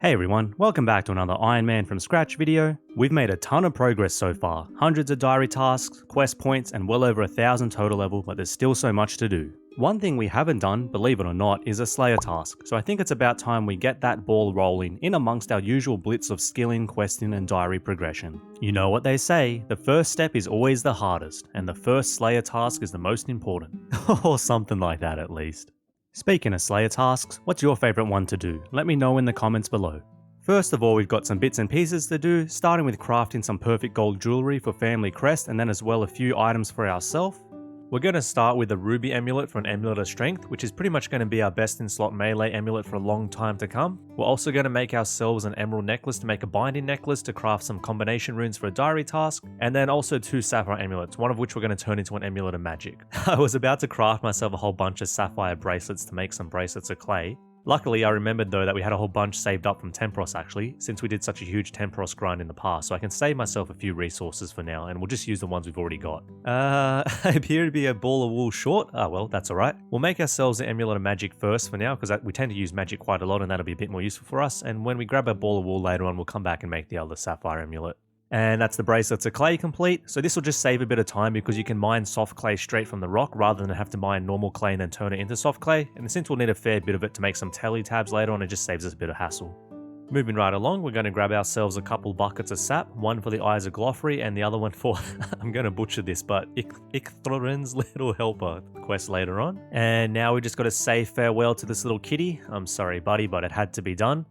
Hey everyone, welcome back to another Iron Man from Scratch video. We've made a ton of progress so far, hundreds of diary tasks, quest points, and well over 1,000 total level, but there's still so much to do. One thing we haven't done, believe it or not, is a Slayer task, so I think it's about time we get that ball rolling in amongst our usual blitz of skilling, questing, and diary progression. You know what they say, the first step is always the hardest, and the first Slayer task is the most important. Or something like that at least. Speaking of Slayer tasks, what's your favourite one to do? Let me know in the comments below. First of all, we've got some bits and pieces to do, starting with crafting some perfect gold jewellery for family crest and then as well a few items for ourselves. We're going to start with the ruby amulet for an amulet of strength, which is pretty much going to be our best in slot melee amulet for a long time to come. We're also going to make ourselves an emerald necklace to make a binding necklace to craft some combination runes for a diary task, and then also 2 sapphire amulets, one of which we're going to turn into an amulet of magic. I was about to craft myself a whole bunch of sapphire bracelets to make some bracelets of clay. Luckily, I remembered though that we had a whole bunch saved up from Tempros actually, since we did such a huge Tempros grind in the past, so I can save myself a few resources for now, and we'll just use the ones we've already got. I appear to be a ball of wool short. Oh well, that's alright. We'll make ourselves an amulet of magic first for now, because we tend to use magic quite a lot and that'll be a bit more useful for us, and when we grab a ball of wool later on, we'll come back and make the other sapphire amulet. And that's the bracelets of clay complete, so this will just save a bit of time because you can mine soft clay straight from the rock rather than have to mine normal clay and then turn it into soft clay, and since we'll need a fair bit of it to make some tally tabs later on, it just saves us a bit of hassle. Moving right along, we're going to grab ourselves a couple buckets of sap, one for the Eyes of Glofri and the other one for, I'm going to butcher this, but Icthrorin's Little Helper quest later on. And now we just got to say farewell to this little kitty. I'm sorry buddy, but it had to be done.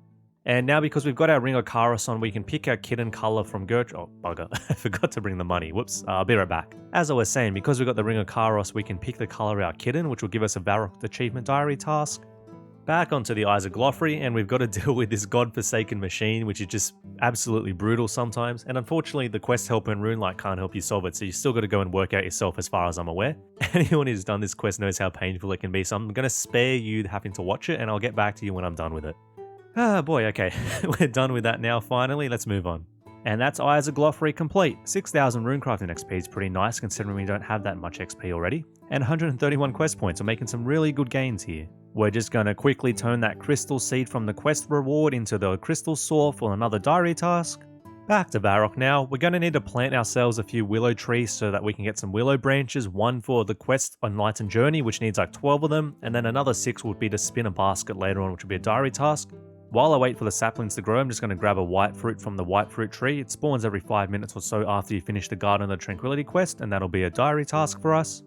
And now because we've got our Ring of Karos on, we can pick our kitten color from Oh, bugger. I forgot to bring the money. Whoops. I'll be right back. As I was saying, because we've got the Ring of Karos, we can pick the color of our kitten, which will give us a Varrock Achievement Diary task. Back onto the Eyes of Glofri, and we've got to deal with this godforsaken machine, which is just absolutely brutal sometimes. And unfortunately, the quest helper and Runelight can't help you solve it, so you still got to go and work out yourself as far as I'm aware. Anyone who's done this quest knows how painful it can be, so I'm going to spare you having to watch it, and I'll get back to you when I'm done with it. Ah boy, okay, we're done with that now finally, let's move on. And that's Eyes of Glofri complete. 6,000 runecrafting XP is pretty nice considering we don't have that much XP already. And 131 quest points, we're making some really good gains here. We're just going to quickly turn that crystal seed from the quest reward into the crystal saw for another diary task. Back to Varrock now, we're going to need to plant ourselves a few willow trees so that we can get some willow branches, one for the quest Enlightened Journey, which needs like 12 of them, and then another 6 would be to spin a basket later on, which would be a diary task. While I wait for the saplings to grow, I'm just going to grab a white fruit from the white fruit tree. It spawns every 5 minutes or so after you finish the Garden of Tranquility quest, and that'll be a diary task for us.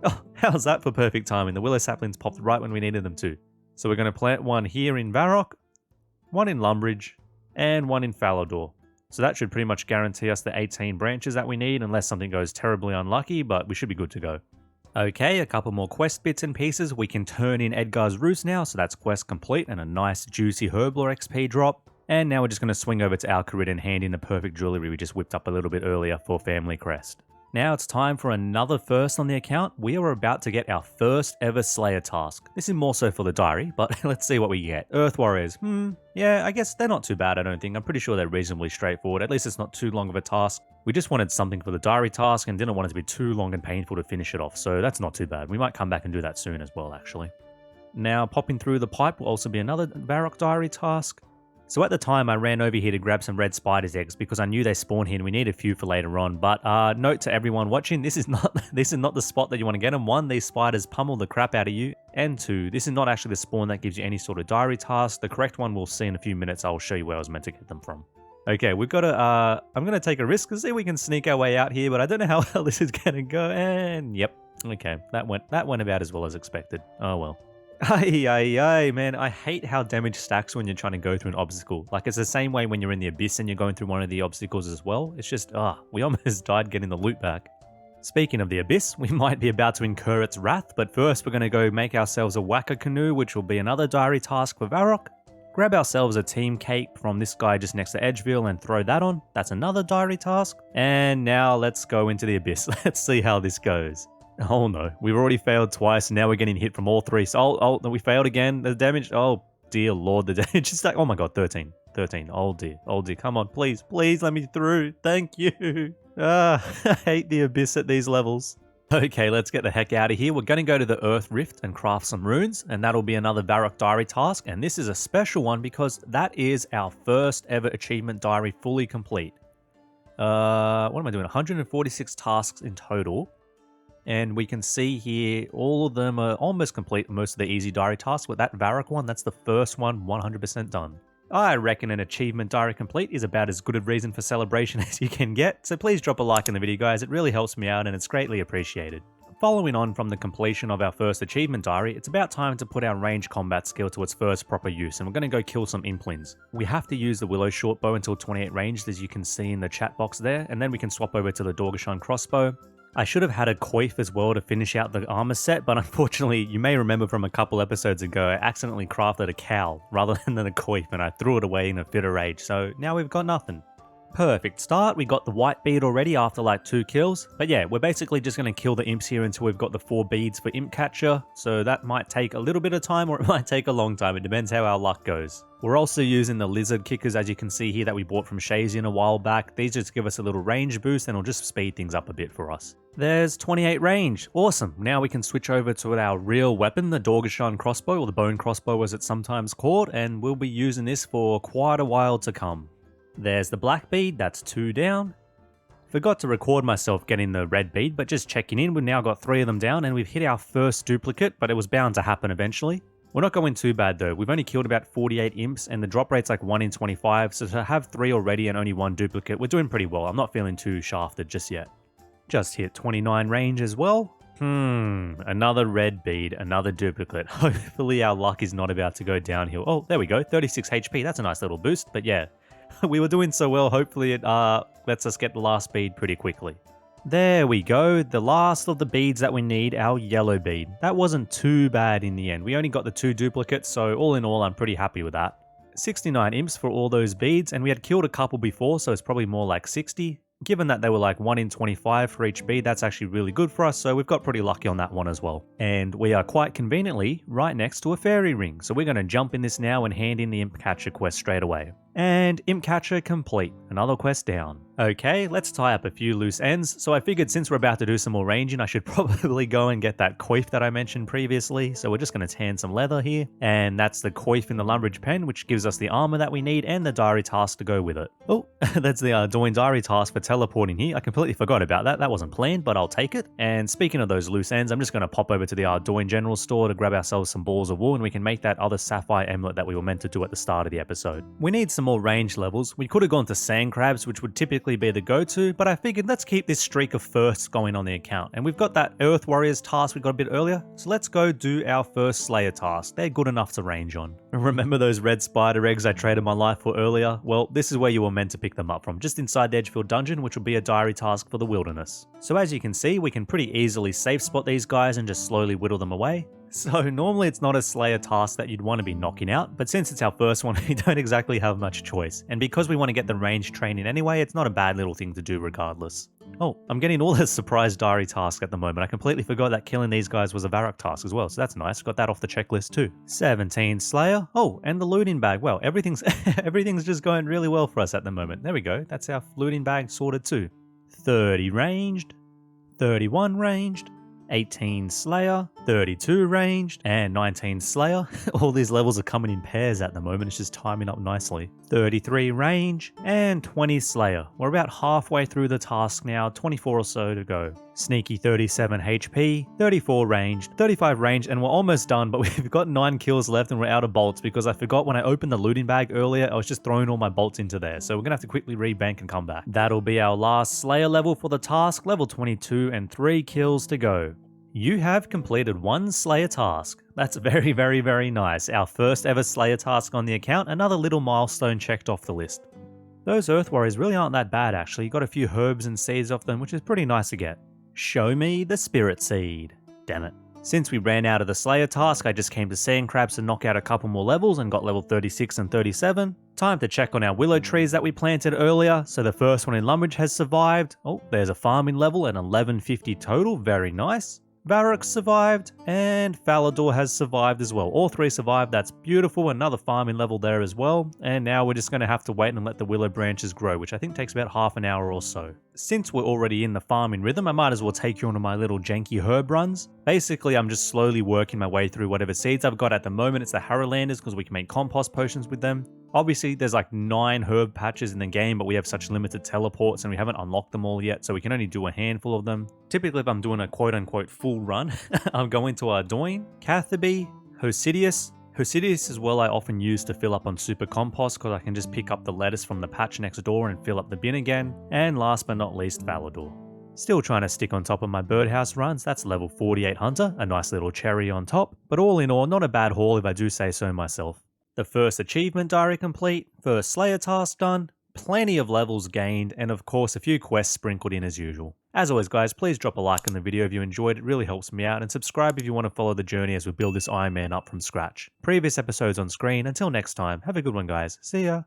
Oh, how's that for perfect timing? The willow saplings popped right when we needed them to. So we're going to plant one here in Varrock, one in Lumbridge, and one in Falador. So that should pretty much guarantee us the 18 branches that we need, unless something goes terribly unlucky, but we should be good to go. Okay, a couple more quest bits and pieces. We can turn in Edgar's Roost now, so that's quest complete and a nice juicy Herblore XP drop. And now we're just going to swing over to Alcarid and hand in the perfect jewellery we just whipped up a little bit earlier for Family Crest. Now it's time for another first on the account. We are about to get our first ever Slayer task. This is more so for the diary, but let's see what we get. Earth Warriors, yeah, I guess they're not too bad I don't think. I'm pretty sure they're reasonably straightforward. At least it's not too long of a task. We just wanted something for the diary task and didn't want it to be too long and painful to finish it off, so that's not too bad. We might come back and do that soon as well actually. Now popping through the pipe will also be another Varrock diary task. So at the time I ran over here to grab some red spider's eggs because I knew they spawn here and we need a few for later on, but note to everyone watching, this is not the spot that you want to get them. 1, these spiders pummel the crap out of you, and 2, this is not actually the spawn that gives you any sort of diary task. The correct one we'll see in a few minutes. I'll show you where I was meant to get them from. Okay, we've got to, I'm going to take a risk and see if we can sneak our way out here, but I don't know how well this is going to go, and yep, okay, that went about as well as expected. Oh well. Ay, man, I hate how damage stacks when you're trying to go through an obstacle. Like, it's the same way when you're in the Abyss and you're going through one of the obstacles as well. It's just, we almost died getting the loot back. Speaking of the Abyss, we might be about to incur its wrath, but first we're going to go make ourselves a Whacker Canoe, which will be another diary task for Varrock. Grab ourselves a team cape from this guy just next to Edgeville and throw that on. That's another diary task. And now let's go into the Abyss. Let's see how this goes. Oh no, we've already failed twice, and now we're getting hit from all 3. So, we failed again. The damage, oh dear lord, the damage is like, oh my god, 13. 13, oh dear, come on, please let me through, thank you. I hate the Abyss at these levels. Okay, let's get the heck out of here. We're going to go to the Earth Rift and craft some runes, and that'll be another Varrock Diary task. And this is a special one because that is our first ever achievement diary fully complete. What am I doing? 146 tasks in total. And we can see here, all of them are almost complete, most of the easy diary tasks. With that Varrock one, that's the first one 100% done. I reckon an achievement diary complete is about as good a reason for celebration as you can get, so please drop a like in the video guys, it really helps me out and it's greatly appreciated. Following on from the completion of our first achievement diary, it's about time to put our ranged combat skill to its first proper use, and we're going to go kill some implings. We have to use the Willow shortbow until 28 ranged, as you can see in the chat box there, and then we can swap over to the Dorgeshun crossbow. I should have had a coif as well to finish out the armor set, but unfortunately, you may remember from a couple episodes ago, I accidentally crafted a cowl rather than a coif and I threw it away in a fit of rage, so now we've got nothing. Perfect start, we got the white bead already after like 2 kills, but yeah, we're basically just going to kill the imps here until we've got the 4 beads for imp catcher, so that might take a little bit of time or it might take a long time, it depends how our luck goes. We're also using the lizard kickers, as you can see here, that we bought from Shazian a while back. These just give us a little range boost and it'll just speed things up a bit for us. There's 28 range. Awesome. Now we can switch over to our real weapon, the Dorgeshun crossbow, or the bone crossbow as it's sometimes called, and we'll be using this for quite a while to come. There's the black bead, that's 2 down. Forgot to record myself getting the red bead, but just checking in, we've now got 3 of them down and we've hit our first duplicate, but it was bound to happen eventually. We're not going too bad though, we've only killed about 48 imps and the drop rate's like 1 in 25, so to have 3 already and only 1 duplicate, we're doing pretty well. I'm not feeling too shafted just yet. Just hit 29 range as well. Another red bead, another duplicate. Hopefully our luck is not about to go downhill. Oh, there we go, 36 HP, that's a nice little boost, but yeah. We were doing so well, hopefully it lets us get the last bead pretty quickly. There we go, the last of the beads that we need, our yellow bead. That wasn't too bad in the end. We only got the 2 duplicates, so all in all, I'm pretty happy with that. 69 imps for all those beads, and we had killed a couple before, so it's probably more like 60. Given that they were like 1 in 25 for each bead, that's actually really good for us, so we've got pretty lucky on that one as well. And we are quite conveniently right next to a fairy ring, so we're going to jump in this now and hand in the imp catcher quest straight away. And imp catcher complete, another quest down. Okay, let's tie up a few loose ends, so I figured since we're about to do some more ranging, I should probably go and get that coif that I mentioned previously, so we're just going to tan some leather here, and that's the coif in the Lumbridge pen, which gives us the armor that we need and the diary task to go with it. Oh, that's the Doin diary task for teleporting here. I completely forgot about that, that wasn't planned, but I'll take it. And speaking of those loose ends, I'm just going to pop over to the Doin general store to grab ourselves some balls of wool, and we can make that other sapphire amulet that we were meant to do at the start of the episode. We need some more range levels. We could have gone to sand crabs, which would typically be the go-to, but I figured let's keep this streak of firsts going on the account. And we've got that Earth Warriors task we got a bit earlier, so let's go do our first Slayer task. They're good enough to range on. Remember those red spider eggs I traded my life for earlier? Well, this is where you were meant to pick them up from, just inside the Edgefield dungeon, which will be a diary task for the wilderness. So as you can see, we can pretty easily safe spot these guys and just slowly whittle them away. So normally it's not a Slayer task that you'd want to be knocking out, but since it's our first one, we don't exactly have much choice. And because we want to get the range training anyway, it's not a bad little thing to do regardless. Oh, I'm getting all the surprise diary tasks at the moment. I completely forgot that killing these guys was a Varrock task as well, so that's nice. Got that off the checklist too. 17 Slayer. Oh, and the looting bag. Well, everything's just going really well for us at the moment. There we go. That's our looting bag sorted too. 30 ranged. 31 ranged. 18 Slayer, 32 ranged, and 19 Slayer. All these levels are coming in pairs at the moment, it's just timing up nicely. 33 range, and 20 Slayer. We're about halfway through the task now, 24 or so to go. Sneaky 37 HP, 34 ranged, 35 ranged, and we're almost done, but we've got 9 kills left and we're out of bolts because I forgot when I opened the looting bag earlier, I was just throwing all my bolts into there, so we're gonna have to quickly rebank and come back. That'll be our last Slayer level for the task, level 22, and 3 kills to go. You have completed 1 Slayer task. That's very, very, very nice. Our first ever Slayer task on the account, another little milestone checked off the list. Those Earth Warriors really aren't that bad actually, got a few herbs and seeds off them, which is pretty nice to get. Show me the Spirit Seed. Damn it. Since we ran out of the Slayer task, I just came to Sand Crabs to knock out a couple more levels and got level 36 and 37. Time to check on our willow trees that we planted earlier. So the first one in Lumbridge has survived. Oh, there's a farming level and 1150 total, very nice. Varrock survived, and Falador has survived as well. All three survived, that's beautiful. Another farming level there as well. And now we're just going to have to wait and let the willow branches grow, which I think takes about half an hour or so. Since we're already in the farming rhythm, I might as well take you on my little janky herb runs. Basically, I'm just slowly working my way through whatever seeds I've got at the moment. It's the Harrowlanders because we can make compost potions with them. Obviously, there's like 9 herb patches in the game, but we have such limited teleports and we haven't unlocked them all yet, so we can only do a handful of them. Typically, if I'm doing a quote-unquote full run, I'm going to Ardoin, Catherby, Hosidius. Hosidius as well I often use to fill up on super compost because I can just pick up the lettuce from the patch next door and fill up the bin again. And last but not least, Falador. Still trying to stick on top of my birdhouse runs, that's level 48 hunter, a nice little cherry on top, but all in all, not a bad haul if I do say so myself. The first achievement diary complete, first Slayer task done, plenty of levels gained, and of course a few quests sprinkled in as usual. As always guys, please drop a like on the video if you enjoyed, it really helps me out, and subscribe if you want to follow the journey as we build this Iron Man up from scratch. Previous episodes on screen, until next time, have a good one guys, see ya!